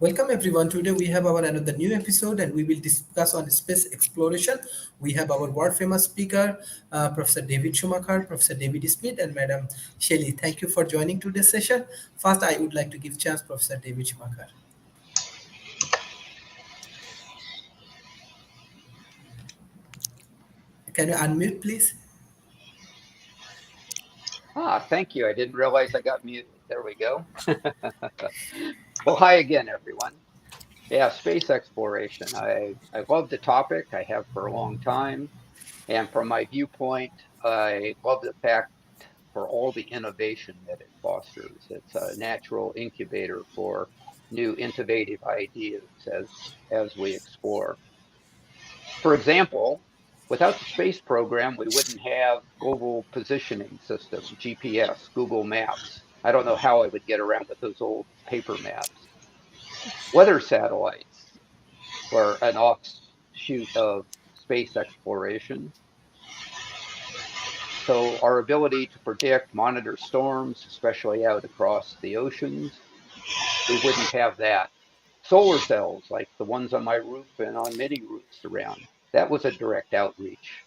Welcome everyone. Today we have our another new episode and we will discuss on space exploration. We have our world famous speaker, Professor David Schumacher, Professor David Smith, and Madam Shelley. Thank you for joining today's session. First, I would like to give chance Professor David Schumacher. Can you unmute, please? Thank you. I didn't realize I got muted. There we go. Well, hi again, everyone. Yeah, space exploration. I love the topic. I have for a long time. And from my viewpoint, I love the fact for all the innovation that it fosters. It's a natural incubator for new innovative ideas as we explore. For example, without the space program, we wouldn't have global positioning system, GPS, Google Maps. I don't know how I would get around with those old paper maps. Weather satellites were an offshoot of space exploration. So our ability to predict, monitor storms, especially out across the oceans, we wouldn't have that. Solar cells, like the ones on my roof and on many roofs around, that was a direct outreach.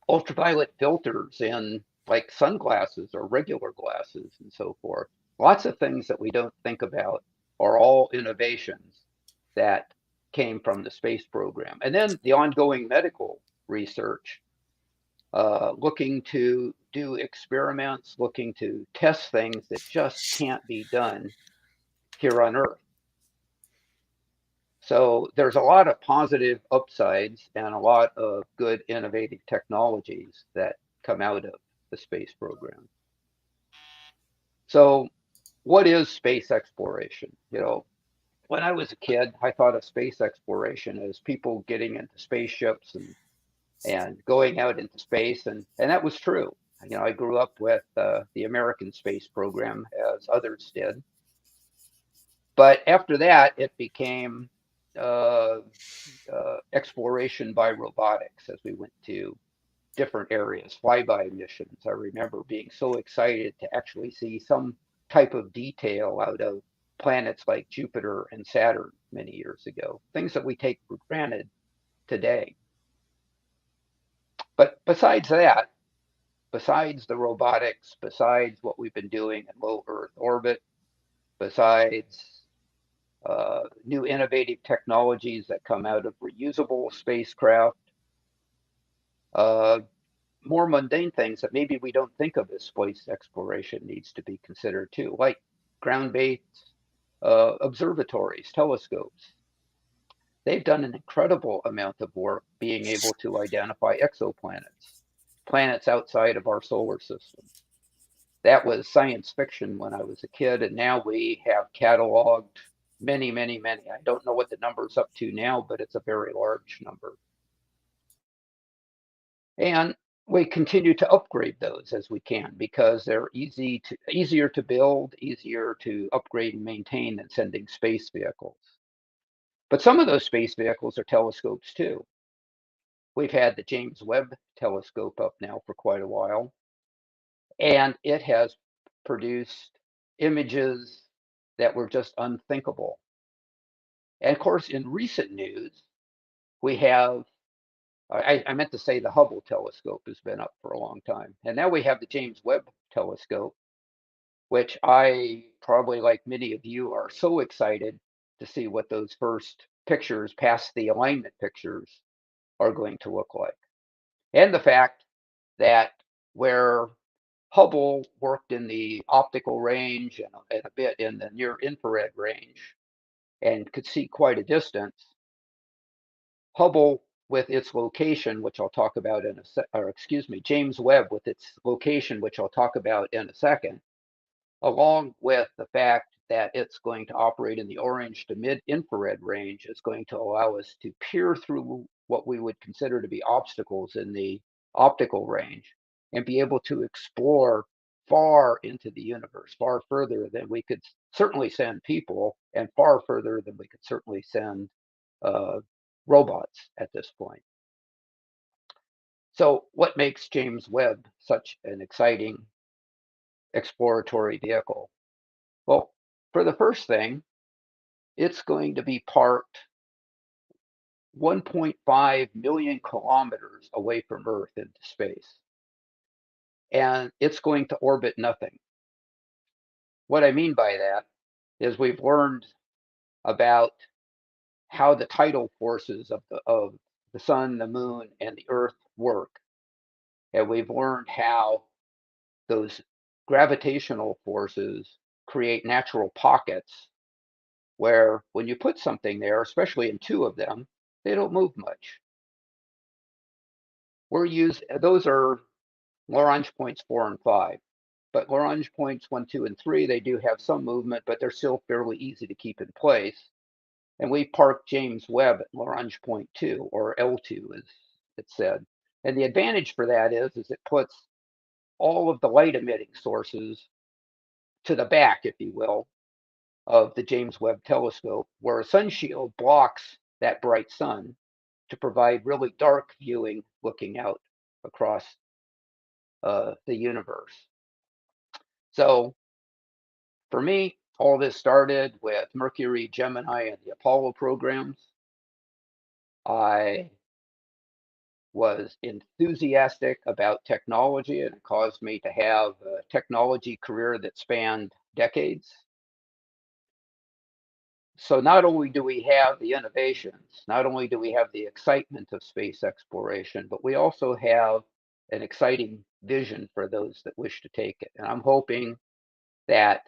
Ultraviolet filters in like sunglasses or regular glasses and so forth. Lots of things that we don't think about are all innovations that came from the space program. And then the ongoing medical research, looking to do experiments, looking to test things that just can't be done here on Earth. So there's a lot of positive upsides and a lot of good innovative technologies that come out of the space program. So what is space exploration? When I was a kid, I thought of space exploration as people getting into spaceships and going out into space, and that was true. I grew up with the American space program, as others did. But after that, it became uh, exploration by robotics as we went to different areas, flyby missions. I remember being so excited to actually see some type of detail out of planets like Jupiter and Saturn many years ago, things that we take for granted today. But besides that, besides the robotics, besides what we've been doing in low Earth orbit, besides new innovative technologies that come out of reusable spacecraft, uh, more mundane things that maybe we don't think of as space exploration needs to be considered too, like ground-based observatories, telescopes. They've done an incredible amount of work being able to identify exoplanets, planets outside of our solar system. That was science fiction when I was a kid, and now we have cataloged many, many, many. I don't know what the number's up to now, but it's a very large number. And we continue to upgrade those as we can because they're easier to build, easier to upgrade and maintain than sending space vehicles. But some of those space vehicles are telescopes too. We've had the James Webb telescope up now for quite a while, and it has produced images that were just unthinkable. And of course, in recent news, we have, I meant to say the Hubble telescope has been up for a long time. And now we have the James Webb telescope, which I probably, like many of you, are so excited to see what those first pictures past the alignment pictures are going to look like. And the fact that where Hubble worked in the optical range and a bit in the near infrared range and could see quite a distance, Hubble with its location, which I'll talk about in James Webb with its location, which I'll talk about in a second, along with the fact that it's going to operate in the orange to mid-infrared range, is going to allow us to peer through what we would consider to be obstacles in the optical range and be able to explore far into the universe, far further than we could certainly send people and far further than we could certainly send robots at this point. So what makes James Webb such an exciting exploratory vehicle? Well, for the first thing, it's going to be parked 1.5 million kilometers away from Earth into space, and it's going to orbit nothing. What I mean by that is we've learned about how the tidal forces of the sun, the moon, and the Earth work, and we've learned how those gravitational forces create natural pockets where when you put something there, especially in two of them, they don't move much. Those are Lagrange points 4 and 5. But Lagrange points 1, 2, and 3, they do have some movement, but they're still fairly easy to keep in place. And we parked James Webb at Lagrange point 2, or L2, as it's said. And the advantage for that is it puts all of the light emitting sources to the back, if you will, of the James Webb Telescope, where a sun shield blocks that bright sun to provide really dark viewing looking out across the universe. So for me, all this started with Mercury, Gemini, and the Apollo programs. I was enthusiastic about technology, and it caused me to have a technology career that spanned decades. So not only do we have the innovations, not only do we have the excitement of space exploration, but we also have an exciting vision for those that wish to take it. And I'm hoping that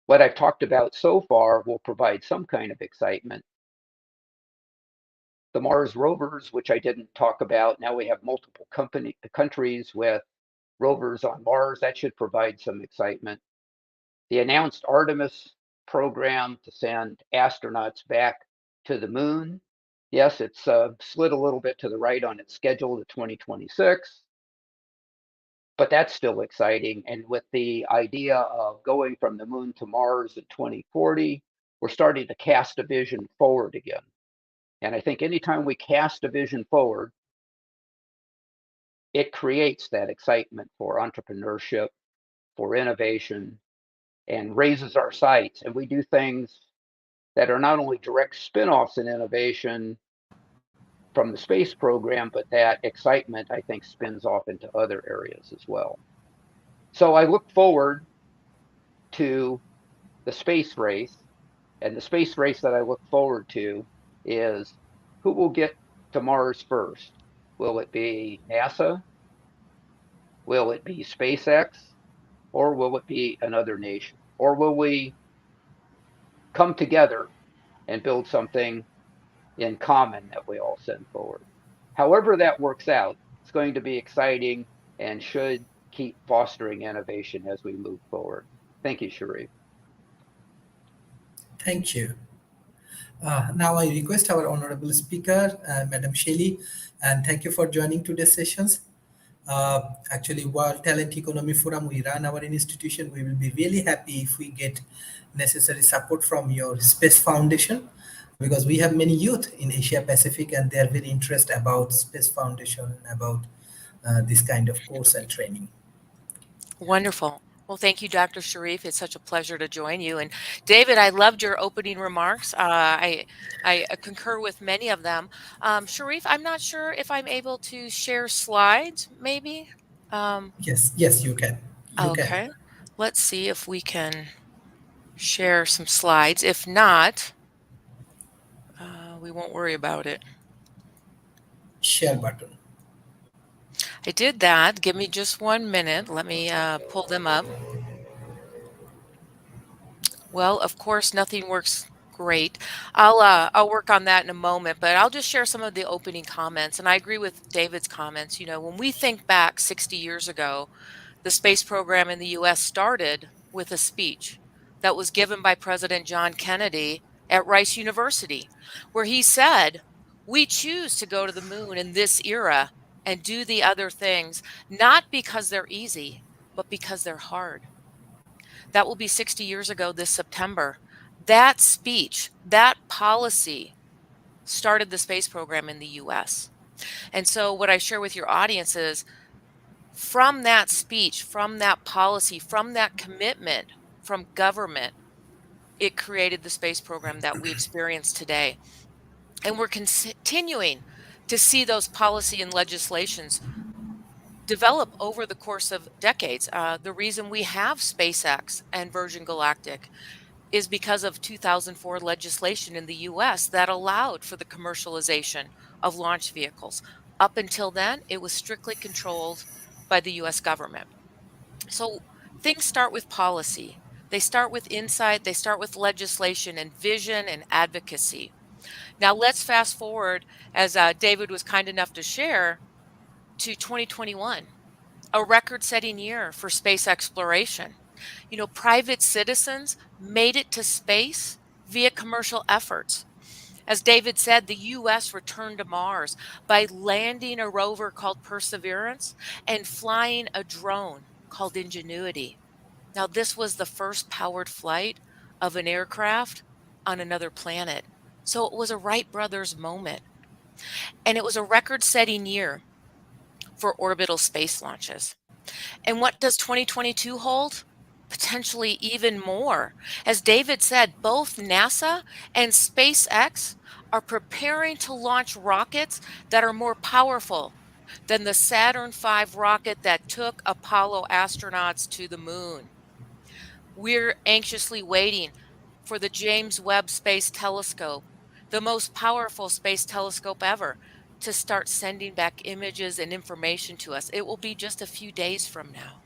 what I've talked about so far will provide some kind of excitement. The Mars rovers, which I didn't talk about, now we have multiple countries with rovers on Mars. That should provide some excitement. The announced Artemis program to send astronauts back to the moon. Yes, it's slid a little bit to the right on its schedule to 2026, but that's still exciting. And with the idea of going from the moon to Mars in 2040, we're starting to cast a vision forward again. And I think anytime we cast a vision forward, it creates that excitement for entrepreneurship, for innovation, and raises our sights. And we do things that are not only direct spin-offs in innovation from the space program, but that excitement, I think, spins off into other areas as well. So I look forward to the space race, and the space race that I look forward to is who will get to Mars first? Will it be NASA? Will it be SpaceX? Or will it be another nation? Or will we come together and build something in common that we all send forward? However that works out, it's going to be exciting and should keep fostering innovation as we move forward. Thank you, Sharif. Thank you. Now I request our honorable speaker, Madam Shelley, and thank you for joining today's sessions. Actually, World Talent Economy Forum, we run our institution. We will be really happy if we get necessary support from your Space Foundation because we have many youth in Asia Pacific and they are very interested about Space Foundation and about this kind of course and training. Wonderful. Well, thank you, Dr. Sharif. It's such a pleasure to join you. And David, I loved your opening remarks. I concur with many of them. Sharif, I'm not sure if I'm able to share slides, maybe. Um, Yes, yes, you can. You can. okay. Let's see if we can share some slides. If not, we won't worry about it. Share button. I did that. Give me just 1 minute. Let me pull them up. Well, of course, nothing works great. I'll work on that in a moment, but I'll just share some of the opening comments. And I agree with David's comments. You know, when we think back 60 years ago, the space program in the US started with a speech that was given by President John Kennedy at Rice University, where he said, "We choose to go to the moon in this era and do the other things, not because they're easy, but because they're hard." That will be 60 years ago this September. That speech, that policy started the space program in the US. And so, what I share with your audience is from that speech, from that policy, from that commitment from government, it created the space program that we experience today. And we're continuing to see those policy and legislations develop over the course of decades. The reason we have SpaceX and Virgin Galactic is because of 2004 legislation in the US that allowed for the commercialization of launch vehicles. Up until then, it was strictly controlled by the US government. So things start with policy. They start with insight, they start with legislation and vision and advocacy. Now let's fast forward, as David was kind enough to share, to 2021, a record-setting year for space exploration. You know, private citizens made it to space via commercial efforts. As David said, the US returned to Mars by landing a rover called Perseverance and flying a drone called Ingenuity. Now, this was the first powered flight of an aircraft on another planet. So it was a Wright brothers moment. And it was a record setting year for orbital space launches. And what does 2022 hold? Potentially even more. As David said, both NASA and SpaceX are preparing to launch rockets that are more powerful than the Saturn V rocket that took Apollo astronauts to the moon. We're anxiously waiting for the James Webb Space Telescope, the most powerful space telescope ever, to start sending back images and information to us. It will be just a few days from now.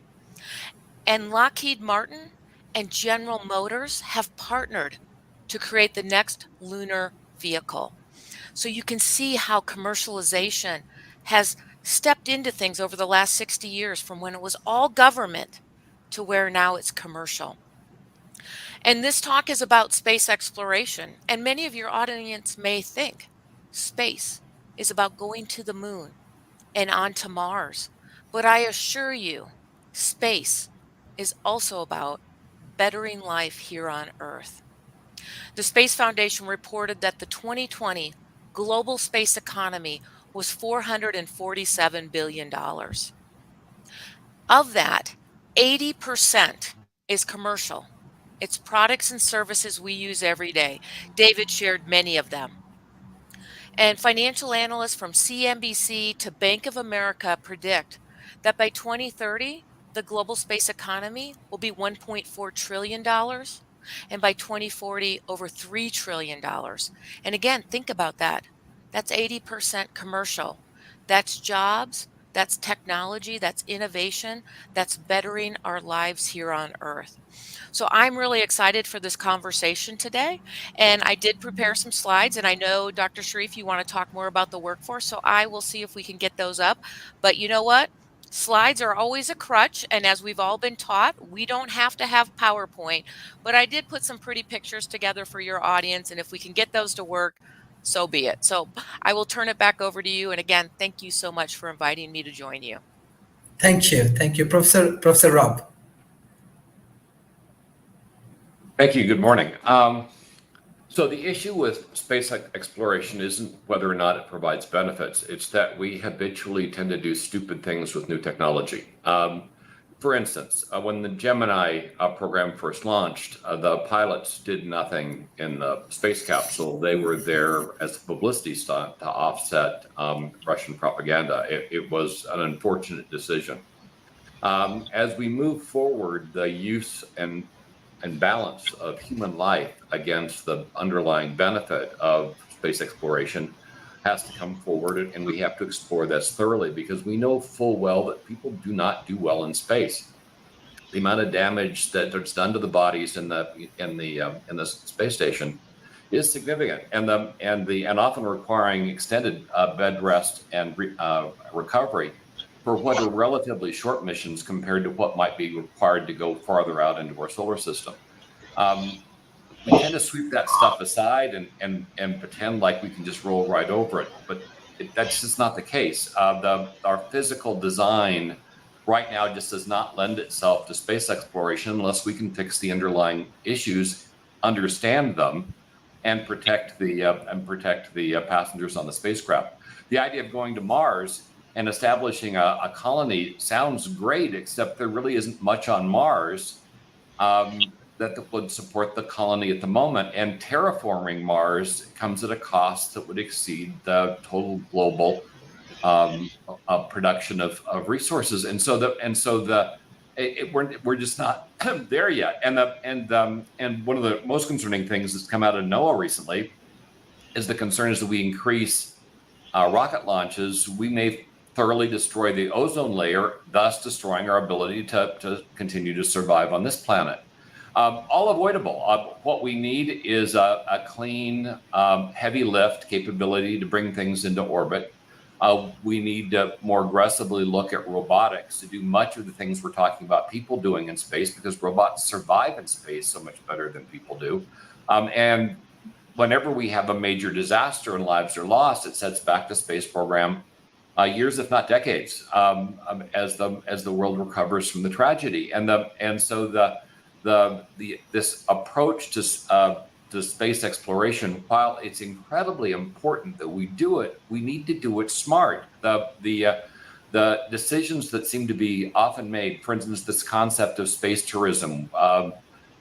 And Lockheed Martin and General Motors have partnered to create the next lunar vehicle. So you can see how commercialization has stepped into things over the last 60 years, from when it was all government to where now it's commercial. And this talk is about space exploration. And many of your audience may think space is about going to the moon and onto Mars. But I assure you, space is also about bettering life here on Earth. The Space Foundation reported that the 2020 global space economy was $447 billion. Of that, 80% is commercial. It's products and services we use every day. David shared many of them. And financial analysts from CNBC to Bank of America predict that by 2030, the global space economy will be $1.4 trillion, and by 2040, over $3 trillion. And again, think about that. That's 80% commercial. That's jobs, that's technology, that's innovation, that's bettering our lives here on Earth. So I'm really excited for this conversation today. And I did prepare some slides, and I know, Dr. Sharif, you want to talk more about the workforce, so I will see if we can get those up. But you know what? Slides are always a crutch, and as we've all been taught, we don't have to have PowerPoint. But I did put some pretty pictures together for your audience, and if we can get those to work, so be it. So I will turn it back over to you. And again, thank you so much for inviting me to join you. Thank you, Professor Rob. Thank you. Good morning. So the issue with space exploration isn't whether or not it provides benefits. It's that we habitually tend to do stupid things with new technology. For instance, when the Gemini program first launched, the pilots did nothing in the space capsule. They were there as a publicity stunt to offset Russian propaganda. It was an unfortunate decision. As we move forward, the use and balance of human life against the underlying benefit of space exploration has to come forward, and we have to explore this thoroughly, because we know full well that people do not do well in space. The amount of damage that's done to the bodies in the space station is significant, and often requiring extended bed rest and recovery for what are relatively short missions compared to what might be required to go farther out into our solar system. We tend to sweep that stuff aside and pretend like we can just roll right over it, but that's just not the case. Our physical design right now just does not lend itself to space exploration unless we can fix the underlying issues, understand them, and protect the passengers on the spacecraft. The idea of going to Mars and establishing a colony sounds great, except there really isn't much on Mars. that would support the colony at the moment. And terraforming Mars comes at a cost that would exceed the total global production of resources. And so we're just not there yet. And one of the most concerning things that's come out of NOAA recently is the concern is that we increase rocket launches, we may thoroughly destroy the ozone layer, thus destroying our ability to continue to survive on this planet. All avoidable. What we need is a clean, heavy lift capability to bring things into orbit. We need to more aggressively look at robotics to do much of the things we're talking about people doing in space, because robots survive in space so much better than people do. And whenever we have a major disaster and lives are lost, it sets back the space program years, if not decades, as the world recovers from the tragedy. And so this approach to space exploration, while it's incredibly important that we do it, we need to do it smart. The decisions that seem to be often made, for instance, this concept of space tourism,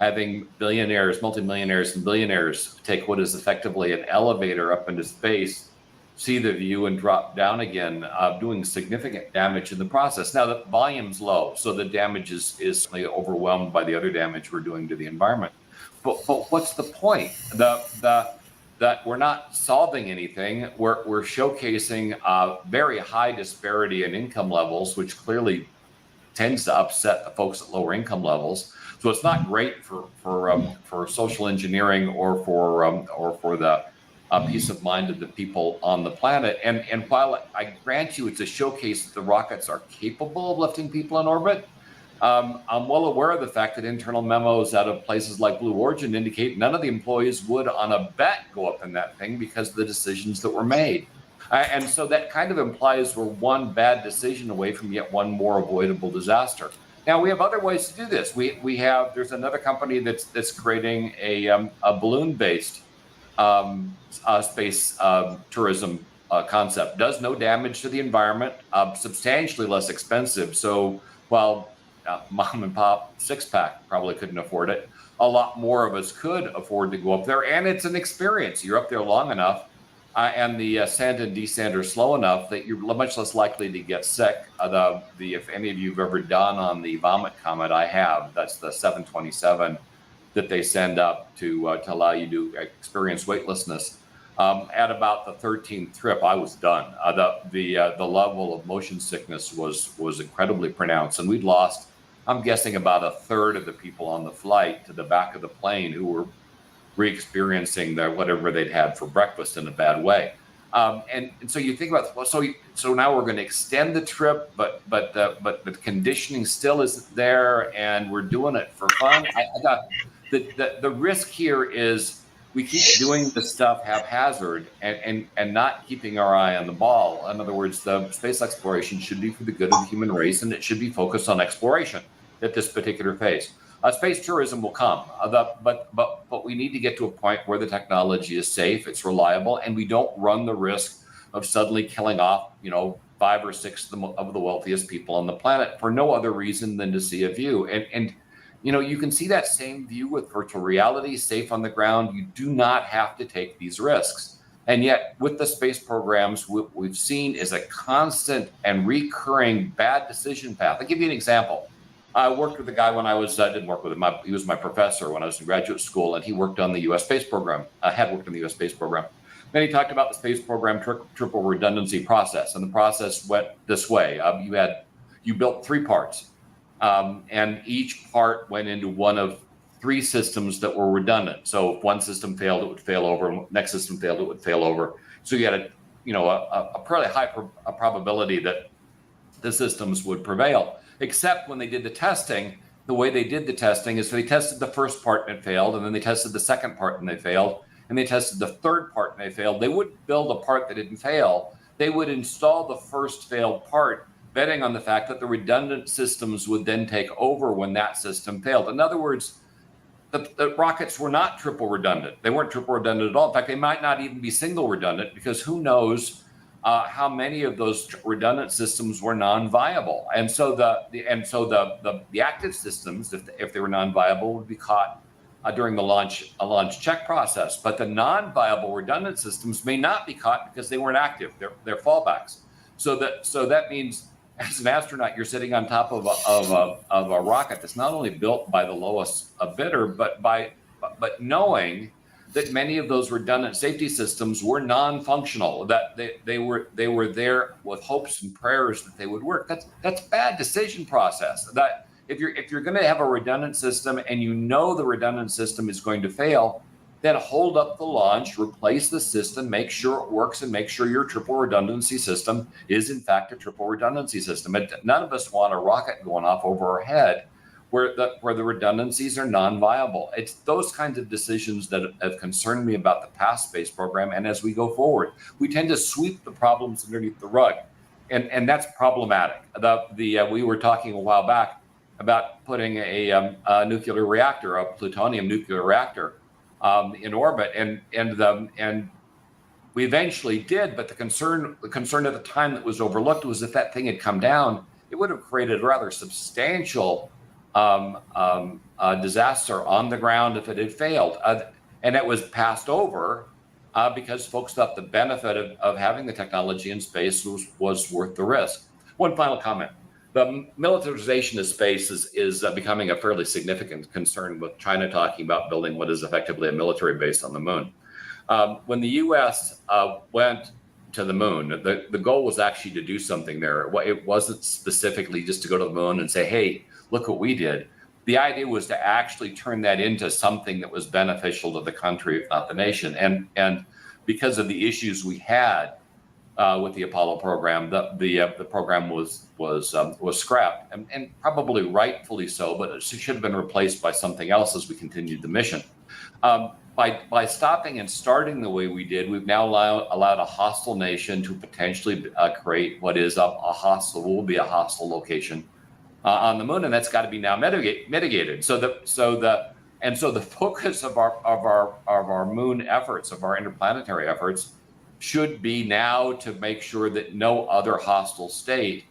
having billionaires, multimillionaires, and billionaires take what is effectively an elevator up into space, see the view and drop down again, doing significant damage in the process. Now, the volume's low, so the damage is certainly overwhelmed by the other damage we're doing to the environment. But what's the point? That we're not solving anything. We're showcasing very high disparity in income levels, which clearly tends to upset the folks at lower income levels. So it's not great for social engineering or for the peace of mind of the people on the planet. And while I grant you it's a showcase that the rockets are capable of lifting people in orbit, I'm well aware of the fact that internal memos out of places like Blue Origin indicate none of the employees would on a bet go up in that thing because of the decisions that were made. And so that kind of implies we're one bad decision away from yet one more avoidable disaster. Now, we have other ways to do this. There's another company that's creating a balloon-based space tourism concept. Does no damage to the environment, substantially less expensive. So while mom and pop six-pack probably couldn't afford it, a lot more of us could afford to go up there. And it's an experience. You're up there long enough and the ascent and descent are slow enough that you're much less likely to get sick. If any of you have ever done on the Vomit Comet, I have. That's the 727 that they send up to allow you to experience weightlessness. At about the 13th trip, I was done. The level of motion sickness was incredibly pronounced, and we'd lost, I'm guessing, about a third of the people on the flight to the back of the plane who were re-experiencing whatever they'd had for breakfast in a bad way. And so you think about, well, so now we're going to extend the trip, but the conditioning still isn't there, and we're doing it for fun. The risk here is we keep doing the stuff haphazard and not keeping our eye on the ball. In other words, the space exploration should be for the good of the human race, and it should be focused on exploration at this particular phase. Space tourism will come, but we need to get to a point where the technology is safe, it's reliable, and we don't run the risk of suddenly killing off, 5 or 6 of the wealthiest people on the planet for no other reason than to see a view. And you can see that same view with virtual reality, safe on the ground. You do not have to take these risks. And yet, with the space programs, what we've seen is a constant and recurring bad decision path. I'll give you an example. I worked with a guy when I didn't work with him. He was my professor when I was in graduate school, and he worked on the U.S. space program, had worked on the U.S. space program. Then he talked about the space program triple redundancy process, and the process went this way. You built 3 parts, and each part went into one of 3 systems that were redundant. So if one system failed, it would fail over. Next system failed, it would fail over. So you had a fairly high probability that the systems would prevail. Except when they did the testing, the way they did the testing is they tested the first part and it failed, and then they tested the second part and they failed, and they tested the third part and they failed. They wouldn't build a part that didn't fail. They would install the first failed part, betting on the fact that the redundant systems would then take over when that system failed. In other words, the rockets were not triple redundant. They weren't triple redundant at all. In fact, they might not even be single redundant, because who knows how many of those redundant systems were non-viable. And so the active systems, if they were non-viable, would be caught during the launch check process. But the non-viable redundant systems may not be caught because they weren't active. They're fallbacks. So that means as an astronaut, you're sitting on top of a rocket that's not only built by the lowest bidder, but knowing that many of those redundant safety systems were non-functional, that they were there with hopes and prayers that they would work. That's bad decision process. That if you're going to have a redundant system and you know the redundant system is going to fail, then hold up the launch, replace the system, make sure it works, and make sure your triple redundancy system is in fact a triple redundancy system. And none of us want a rocket going off over our head where the redundancies are non-viable. It's those kinds of decisions that have concerned me about the past space program. And as we go forward, we tend to sweep the problems underneath the rug, and that's problematic. We were talking a while back about putting a nuclear reactor, a plutonium nuclear reactor, in orbit, and we eventually did. But the concern at the time that was overlooked was if that thing had come down, it would have created a rather substantial disaster on the ground if it had failed, and it was passed over because folks thought the benefit of having the technology in space was worth the risk. One final comment. The militarization of space is becoming a fairly significant concern, with China talking about building what is effectively a military base on the moon. When the U.S. Went to the moon, the goal was actually to do something there. It wasn't specifically just to go to the moon and say, hey, look what we did. The idea was to actually turn that into something that was beneficial to the country, if not the nation. And because of the issues we had with the Apollo program, the program was scrapped, and probably rightfully so, but it should have been replaced by something else as we continued the mission. By stopping and starting the way we did, we've now allowed a hostile nation to potentially create what is will be a hostile location on the moon, and that's got to be now mitigated. So the focus of our moon efforts, of our interplanetary efforts, should be now to make sure that no other hostile state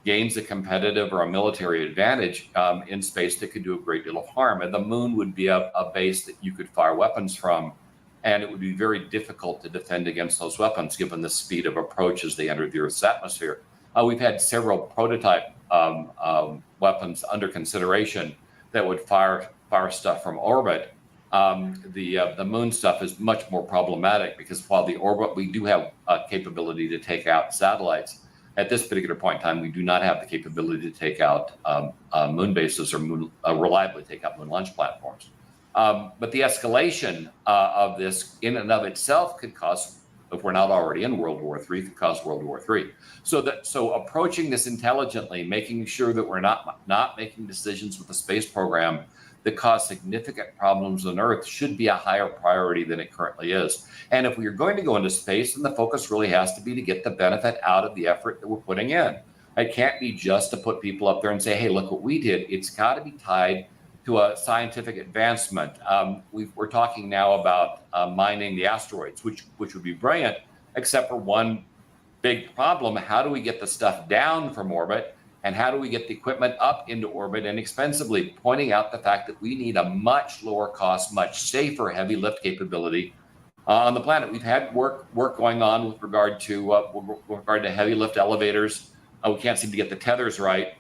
gains a competitive or a military advantage in space that could do a great deal of harm. And the moon would be a base that you could fire weapons from, and it would be very difficult to defend against those weapons given the speed of approach as they enter the Earth's atmosphere. We've had several prototype weapons under consideration that would fire stuff from orbit. The moon stuff is much more problematic because while the orbit, we do have capability to take out satellites. At this particular point in time, we do not have the capability to take out moon bases or reliably take out moon launch platforms. But the escalation of this in and of itself could cause, if we're not already in World War III, could cause World War III. So approaching this intelligently, making sure that we're not making decisions with the space program that cause significant problems on Earth should be a higher priority than it currently is. And if we are going to go into space, then the focus really has to be to get the benefit out of the effort that we're putting in. It can't be just to put people up there and say, hey, look what we did. It's got to be tied to a scientific advancement. We're talking now about mining the asteroids, which would be brilliant, except for one big problem. How do we get the stuff down from orbit? And how do we get the equipment up into orbit inexpensively? Pointing out the fact that we need a much lower cost, much safer heavy lift capability on the planet. We've had work going on with regard to heavy lift elevators. We can't seem to get the tethers right,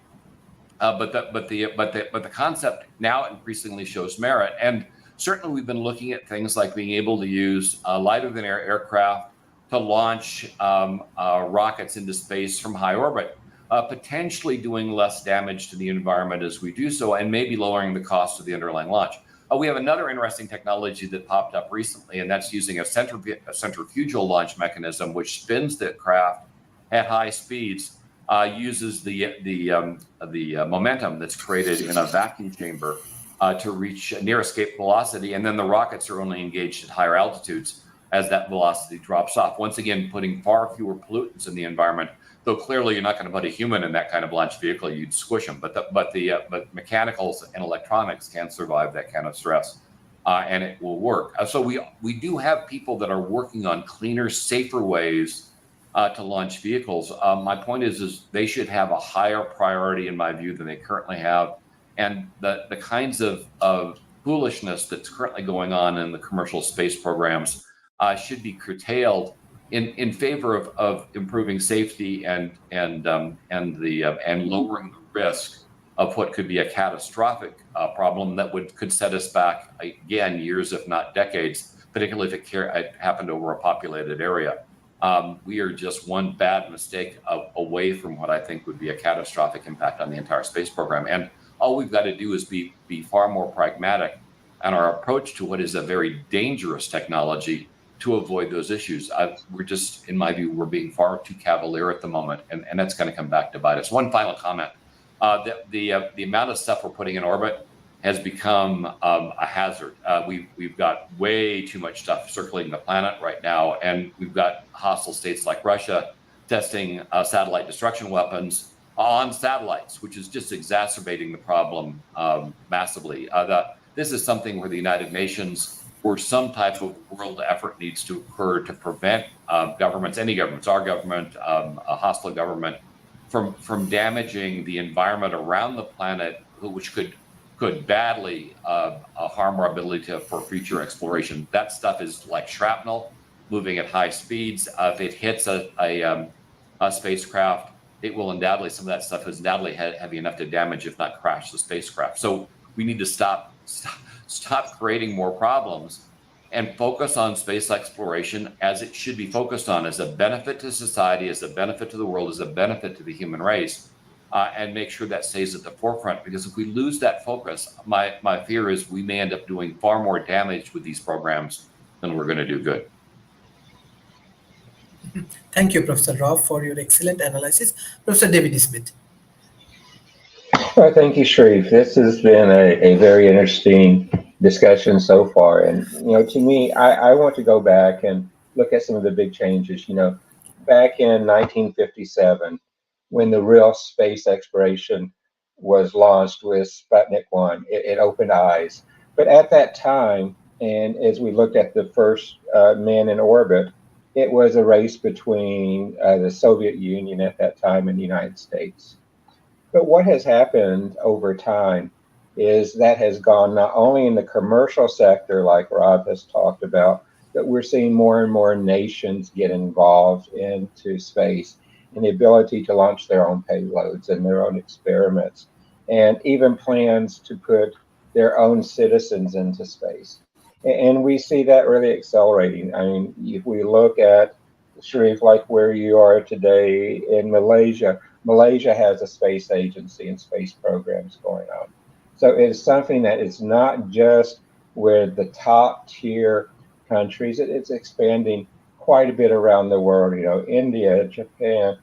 but the concept now increasingly shows merit. And certainly, we've been looking at things like being able to use lighter than air aircraft to launch rockets into space from high orbit. Potentially doing less damage to the environment as we do so, and maybe lowering the cost of the underlying launch. We have another interesting technology that popped up recently, and that's using a centrifugal launch mechanism, which spins the craft at high speeds, uses the momentum that's created in a vacuum chamber to reach near escape velocity, and then the rockets are only engaged at higher altitudes as that velocity drops off. Once again, putting far fewer pollutants in the environment. Though clearly you're not going to put a human in that kind of launch vehicle, you'd squish them. But mechanicals and electronics can survive that kind of stress, and it will work. So we do have people that are working on cleaner, safer ways to launch vehicles. My point is they should have a higher priority, in my view, than they currently have. And the kinds of foolishness that's currently going on in the commercial space programs should be curtailed in favor of improving safety and lowering the risk of what could be a catastrophic problem that could set us back again years, if not decades, particularly if it happened over a populated area. We are just one bad mistake away from what I think would be a catastrophic impact on the entire space program. And all we've got to do is be far more pragmatic in our approach to what is a very dangerous technology to avoid those issues. We're just, in my view, we're being far too cavalier at the moment, and that's going to come back to bite us. One final comment. The amount of stuff we're putting in orbit has become a hazard. We've got way too much stuff circling the planet right now, and we've got hostile states like Russia testing satellite destruction weapons on satellites, which is just exacerbating the problem massively. This is something where the United Nations or some type of world effort needs to occur to prevent governments, any governments, our government, a hostile government, from damaging the environment around the planet, which could badly harm our ability for future exploration. That stuff is like shrapnel, moving at high speeds. If it hits a spacecraft, it will undoubtedly, some of that stuff is undoubtedly heavy enough to damage, if not crash, the spacecraft. So we need to stop creating more problems and focus on space exploration as it should be focused on, as a benefit to society, as a benefit to the world, as a benefit to the human race, and make sure that stays at the forefront. Because if we lose that focus, my fear is we may end up doing far more damage with these programs than we're going to do good. Thank you, Professor Rob, for your excellent analysis. Professor David Smith. Well, thank you, Sharif. This has been a very interesting discussion so far. And, to me, I want to go back and look at some of the big changes. Back in 1957, when the real space exploration was launched with Sputnik 1, it opened eyes. But at that time, and as we looked at the first man in orbit, it was a race between the Soviet Union at that time and the United States. But what has happened over time is that has gone not only in the commercial sector, like Rob has talked about, but we're seeing more and more nations get involved into space and the ability to launch their own payloads and their own experiments, and even plans to put their own citizens into space. And we see that really accelerating. I mean, if we look at, Sharif, like where you are today in Malaysia, Malaysia has a space agency and space programs going on. So it's something that is not just with the top tier countries, it's expanding quite a bit around the world. India, Japan,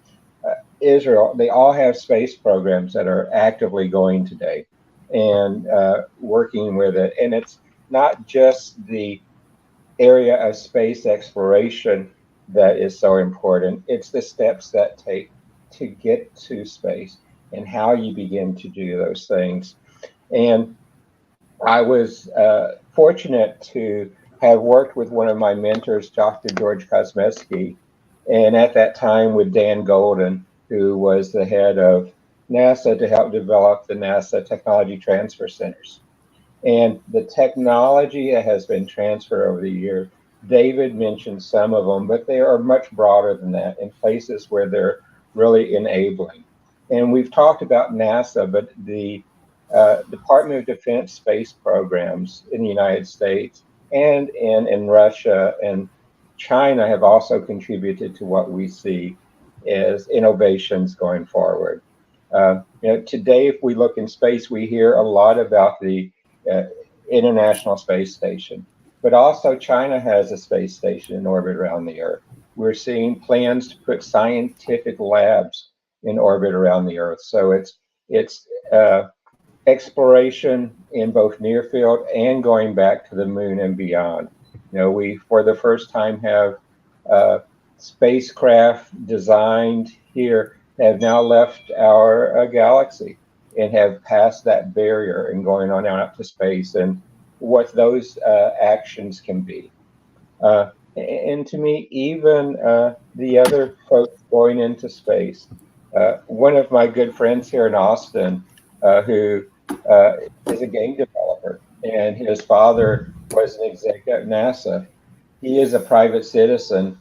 Israel, they all have space programs that are actively going today and working with it. And it's not just the area of space exploration that is so important. It's the steps that take to get to space and how you begin to do those things. And I was fortunate to have worked with one of my mentors, Dr. George Kosmeski, and at that time with Dan Golden, who was the head of NASA, to help develop the NASA Technology Transfer Centers. And the technology that has been transferred over the years, David mentioned some of them, but they are much broader than that in places where they're really enabling. And we've talked about NASA, but the Department of Defense space programs in the United States and in Russia and China have also contributed to what we see as innovations going forward. Today, if we look in space, we hear a lot about the International Space Station, but also China has a space station in orbit around the Earth. We're seeing plans to put scientific labs in orbit around the Earth. So it's exploration in both near field and going back to the moon and beyond. We, for the first time, have spacecraft designed here have now left our galaxy and have passed that barrier and going on out to space, and what those actions can be. And to me, even the other folks going into space. One of my good friends here in Austin, who is a game developer, and his father was an executive at NASA. He is a private citizen,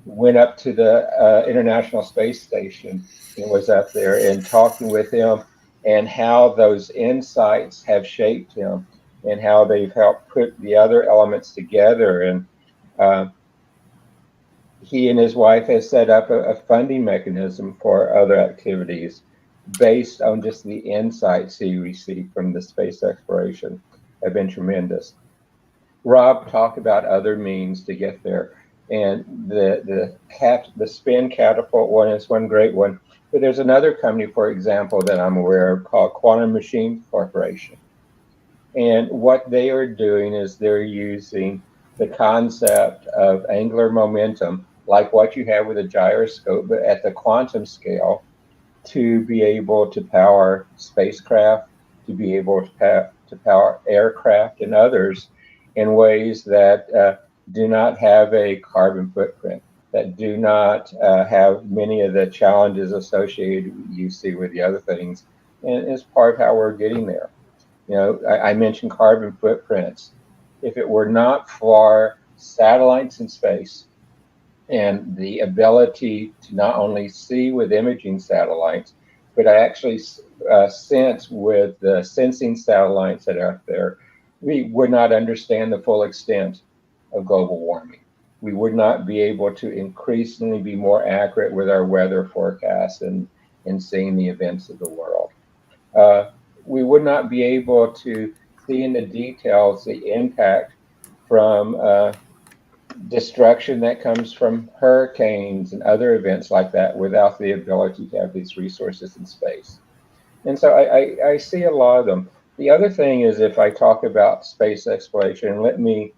went up to the International Space Station and was up there and talking with him, and how those insights have shaped him and how they've helped put the other elements together. And uh, he and his wife have set up a funding mechanism for other activities based on just the insights he received from the space exploration have been tremendous. Rob talked about other means to get there, and the spin catapult one is one great one. But there's another company, for example, that I'm aware of called Quantum Machine Corporation, and what they are doing is they're using the concept of angular momentum, like what you have with a gyroscope, but at the quantum scale, to be able to power spacecraft, to be able to power aircraft and others in ways that do not have a carbon footprint, that do not have many of the challenges associated you see with the other things. And it's part of how we're getting there. I mentioned carbon footprints. If it were not for satellites in space and the ability to not only see with imaging satellites, but I actually sense with the sensing satellites that are out there, we would not understand the full extent of global warming. We would not be able to increasingly be more accurate with our weather forecasts and seeing the events of the world. We would not be able to see in the details the impact from destruction that comes from hurricanes and other events like that without the ability to have these resources in space. And so I see a lot of them. The other thing is, if I talk about space exploration, let me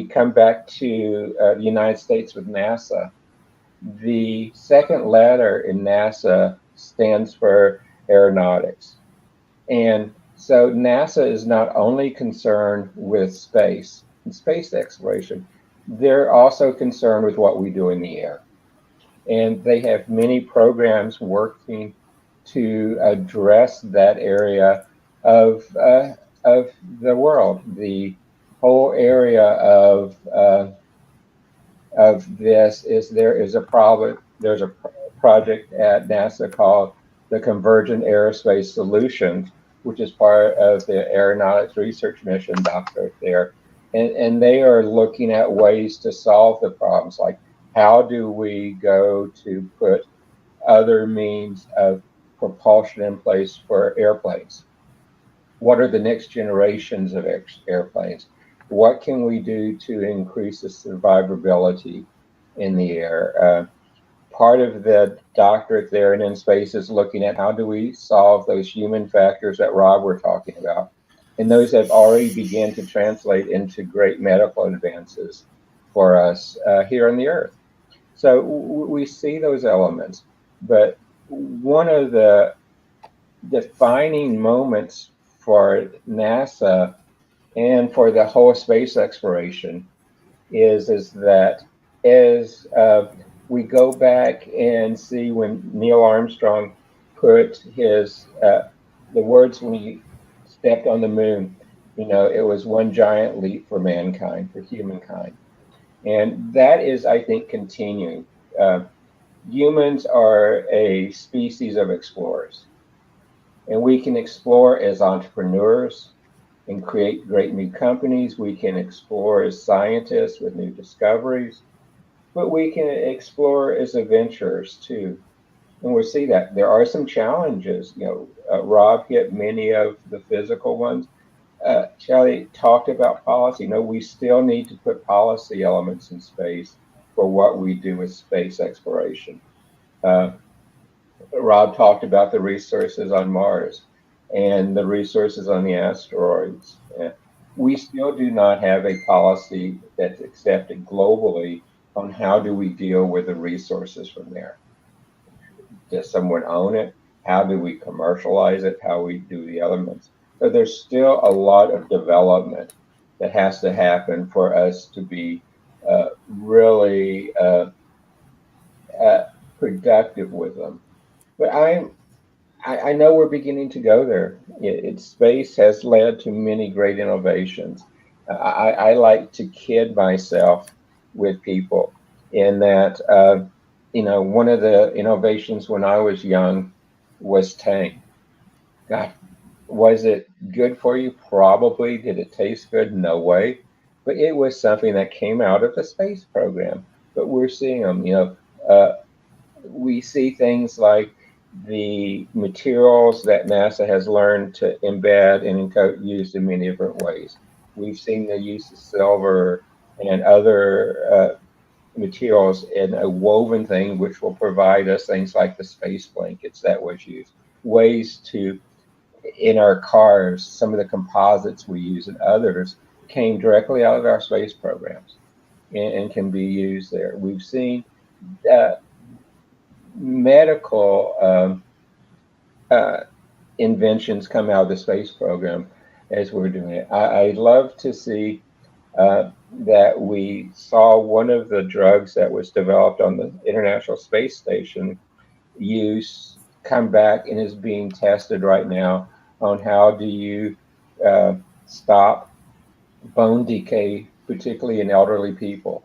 come back to the United States with NASA. The second letter in NASA stands for aeronautics. And so NASA is not only concerned with space and space exploration, they're also concerned with what we do in the air. And they have many programs working to address that area of the world. The whole area of this is there's a project at NASA called the Convergent Aerospace Solutions, which is part of the Aeronautics Research Mission doctorate there. And they are looking at ways to solve the problems, like how do we go to put other means of propulsion in place for airplanes? What are the next generations of airplanes? What can we do to increase the survivability in the air? Part of the doctorate there and in space is looking at how do we solve those human factors that Rob were talking about. And those have already begun to translate into great medical advances for us here on the Earth. So we see those elements. But one of the defining moments for NASA and for the whole space exploration is that as we go back and see when Neil Armstrong put his the words when he stepped on the moon, it was one giant leap for mankind, for humankind. And that is, I think, continuing. Humans are a species of explorers, and we can explore as entrepreneurs and create great new companies. We can explore as scientists with new discoveries, but we can explore as adventurers too. And we'll see that there are some challenges. Rob hit many of the physical ones. Shelley talked about policy. We still need to put policy elements in space for what we do with space exploration. Rob talked about the resources on Mars and the resources on the asteroids. We still do not have a policy that's accepted globally on how do we deal with the resources from there. Does someone own it? How do we commercialize it? How we do the elements? So there's still a lot of development that has to happen for us to be really productive with them. But I know we're beginning to go there. Space has led to many great innovations. I like to kid myself with people in that, one of the innovations when I was young was Tang. God, was it good for you? Probably. Did it taste good? No way. But it was something that came out of the space program. But we're seeing them, uh, we see things like the materials that NASA has learned to embed and encode used in many different ways. We've seen the use of silver and other materials in a woven thing, which will provide us things like the space blankets that was used. Ways to, in our cars, some of the composites we use and others came directly out of our space programs and can be used there. We've seen uh, medical uh, inventions come out of the space program as we're doing it. I love to see that we saw one of the drugs that was developed on the International Space Station use come back and is being tested right now on how do you stop bone decay, particularly in elderly people.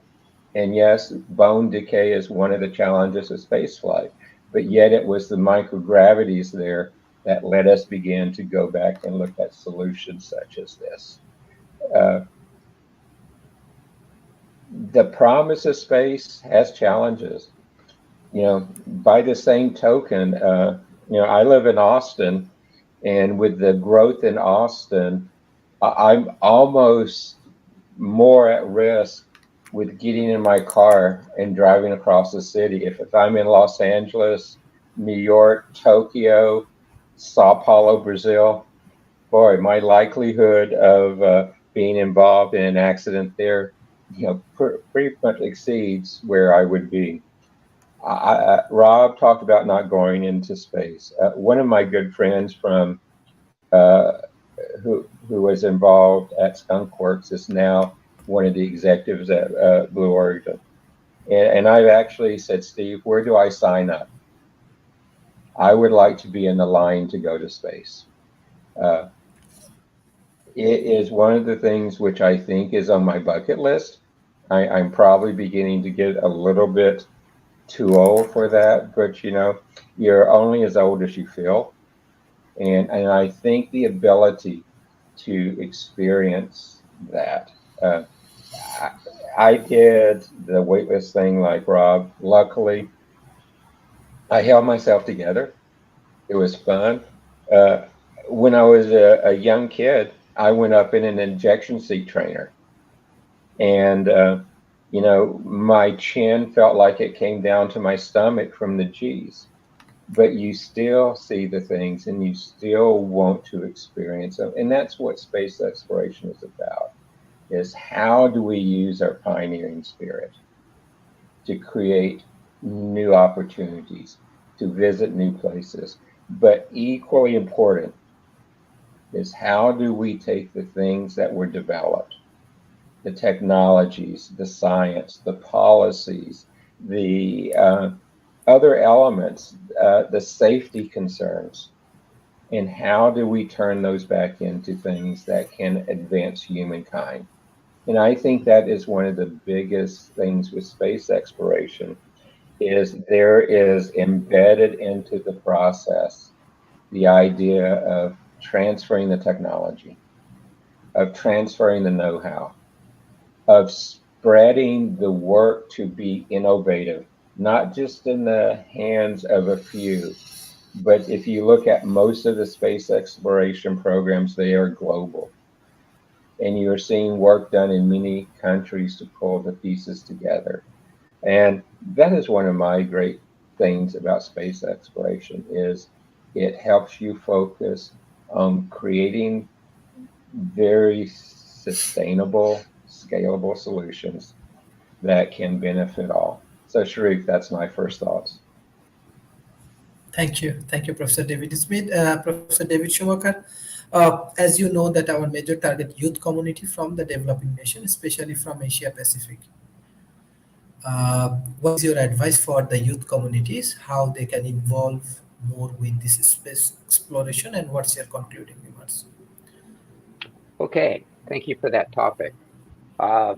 And yes, bone decay is one of the challenges of spaceflight, but yet it was the microgravities there that let us begin to go back and look at solutions such as this. Uh, the promise of space has challenges. By the same token, I live in Austin, and with the growth in Austin, I'm almost more at risk with getting in my car and driving across the city. If I'm in Los Angeles, New York, Tokyo, Sao Paulo, Brazil, boy, my likelihood of being involved in an accident there, pretty much exceeds where I would be. Rob talked about not going into space. One of my good friends from uh, who was involved at Skunk Works is now one of the executives at Blue Origin. And I've actually said, Steve, where do I sign up? I would like to be in the line to go to space. Uh, it is one of the things which I think is on my bucket list. I'm probably beginning to get a little bit too old for that, but you're only as old as you feel. And I think the ability to experience that. I, I did the weightless thing like Rob. Luckily, I held myself together. It was fun. Uh, when I was a young kid, I went up in an injection seat trainer, and my chin felt like it came down to my stomach from the G's. But you still see the things, and you still want to experience them, and that's what space exploration is about. Is how do we use our pioneering spirit to create new opportunities, to visit new places. But equally important is how do we take the things that were developed, the technologies, the science, the policies, the other elements, the safety concerns, and how do we turn those back into things that can advance humankind? And I think that is one of the biggest things with space exploration is there is embedded into the process the idea of transferring the technology, of transferring the know-how, of spreading the work to be innovative, not just in the hands of a few, but if you look at most of the space exploration programs, they are global. And you're seeing work done in many countries to pull the pieces together. And that is one of my great things about space exploration is it helps you focus on creating very sustainable, scalable solutions that can benefit all. So Sharif, that's my first thoughts. Thank you, Professor David Smith. Professor David Schumacher, as you know that our major target youth community from the developing nation, especially from Asia Pacific. What is your advice for the youth communities, how they can involve more with this space exploration, and what's your concluding remarks? Okay, thank you for that topic. Uh,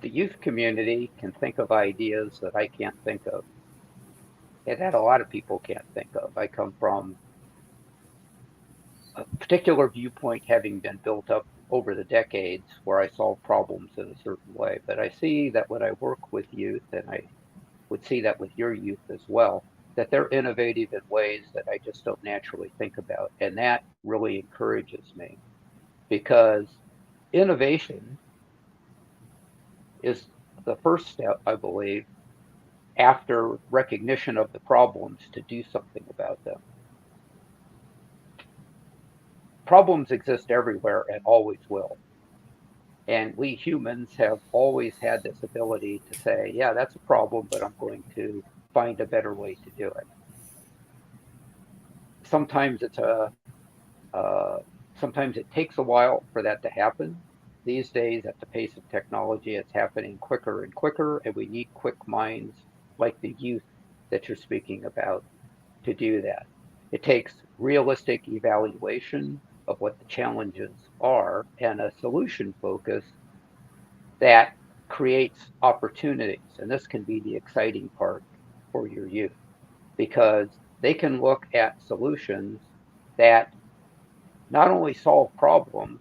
the youth community can think of ideas that I can't think of, and that a lot of people can't think of. I come from a particular viewpoint having been built up over the decades where I solve problems in a certain way. But I see that when I work with youth, and I would see that with your youth as well, that they're innovative in ways that I just don't naturally think about. And that really encourages me because innovation is the first step, I believe, after recognition of the problems to do something about them. Problems exist everywhere and always will. And we humans have always had this ability to say, yeah, that's a problem, but I'm going to find a better way to do it. Sometimes it's uh, sometimes it takes a while for that to happen. These days, at the pace of technology, it's happening quicker and quicker, and we need quick minds like the youth that you're speaking about to do that. It takes realistic evaluation of what the challenges are and a solution focus that creates opportunities. And this can be the exciting part for your youth because they can look at solutions that not only solve problems,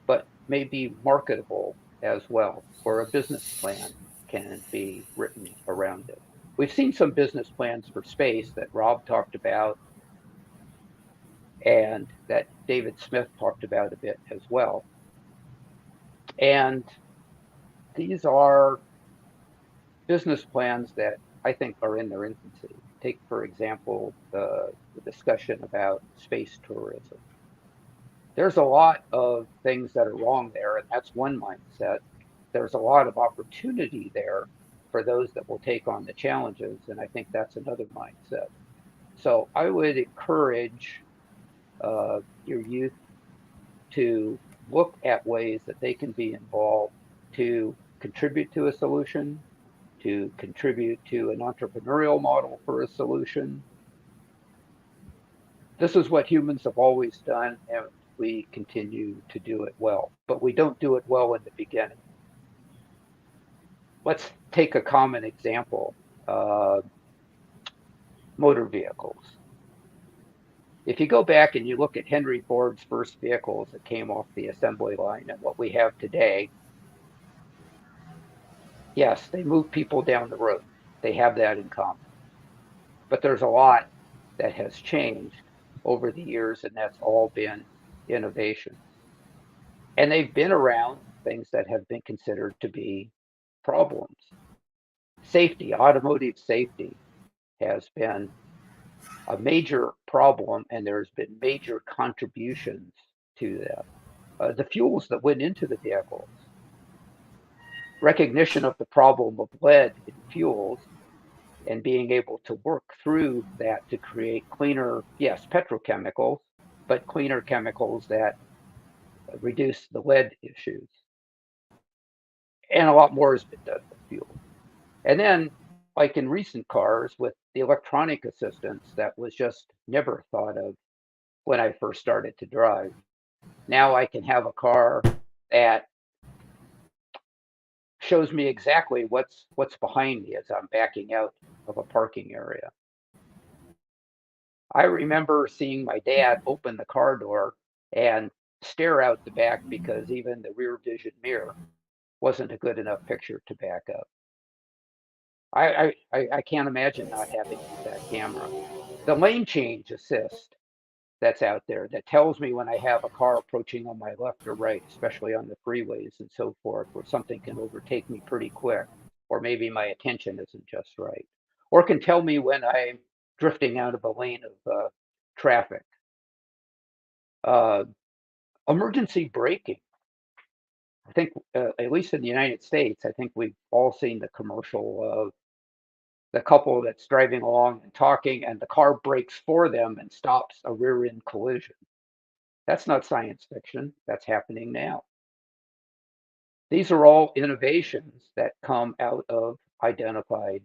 but may be marketable as well, or a business plan can be written around it. We've seen some business plans for space that Rob talked about and that David Smith talked about a bit as well. And these are business plans that I think are in their infancy. Take, for example, the discussion about space tourism. There's a lot of things that are wrong there, and that's one mindset. There's a lot of opportunity there for those that will take on the challenges, and I think that's another mindset. So I would encourage your youth to look at ways that they can be involved to contribute to a solution, to contribute to an entrepreneurial model for a solution. This is what humans have always done, and we continue to do it well, but we don't do it well in the beginning. Let's take a common example, motor vehicles. If you go back and you look at Henry Ford's first vehicles that came off the assembly line and what we have today, yes, they move people down the road. They have that in common. But there's a lot that has changed over the years, and that's all been innovation. And they've been around things that have been considered to be problems. Safety, automotive safety has been a major problem, and there's been major contributions to that. The fuels that went into the vehicles, recognition of the problem of lead in fuels, and being able to work through that to create cleaner, yes, petrochemicals, but cleaner chemicals that reduce the lead issues. And a lot more has been done with fuel. And then, like in recent cars with the electronic assistance that was just never thought of when I first started to drive. Now I can have a car that shows me exactly what's behind me as I'm backing out of a parking area. I remember seeing my dad open the car door and stare out the back because even the rear vision mirror wasn't a good enough picture to back up. I can't imagine not having that camera. The lane change assist that's out there that tells me when I have a car approaching on my left or right, especially on the freeways and so forth, where something can overtake me pretty quick, or maybe my attention isn't just right, or can tell me when I'm drifting out of a lane of traffic. Uh, Emergency braking. I think, at least in the United States, I think we've all seen the commercial of the couple that's driving along and talking, and the car brakes for them and stops a rear end collision. That's not science fiction. That's happening now. These are all innovations that come out of identified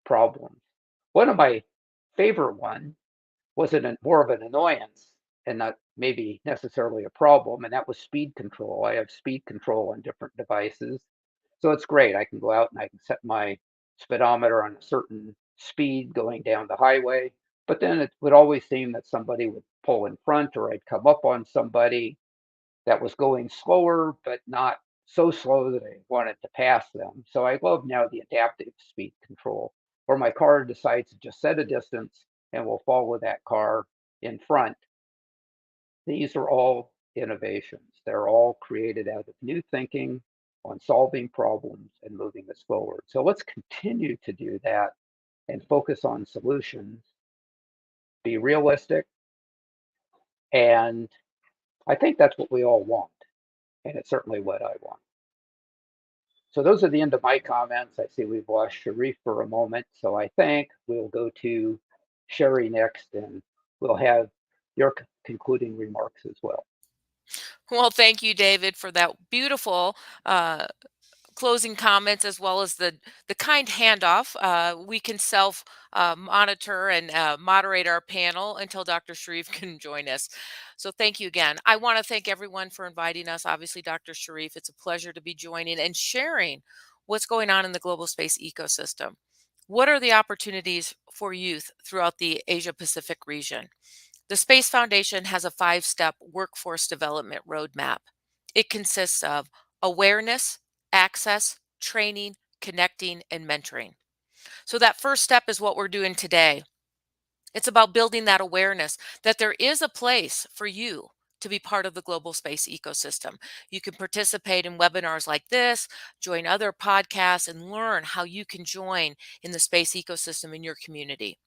problems. One of my favorite ones was more of an annoyance and not maybe necessarily a problem, and that was speed control. I have speed control on different devices. So it's great. I can go out and I can set my speedometer on a certain speed going down the highway, but then it would always seem that somebody would pull in front or I'd come up on somebody that was going slower, but not so slow that I wanted to pass them. So I love now the adaptive speed control, where my car decides to just set a distance and will follow that car in front. These are all innovations. They're all created out of new thinking on solving problems and moving us forward. So let's continue to do that and focus on solutions, be realistic, and I think that's what we all want, and it's certainly what I want. So those are the end of my comments. I see we've lost Sharif for a moment, so I think we'll go to Sherry next, and we'll have your concluding remarks as well. Well, thank you, David, for that beautiful closing comments, as well as the kind handoff. We can self monitor and moderate our panel until Dr. Sharif can join us. So thank you again. I want to thank everyone for inviting us. Obviously, Dr. Sharif, it's a pleasure to be joining and sharing what's going on in the global space ecosystem. What are the opportunities for youth throughout the Asia Pacific region? The Space Foundation has a 5-step workforce development roadmap. It consists of awareness, access, training, connecting, and mentoring. So that first step is what we're doing today. It's about building that awareness that there is a place for you to be part of the global space ecosystem. You can participate in webinars like this, join other podcasts, and learn how you can join in the space ecosystem in your community.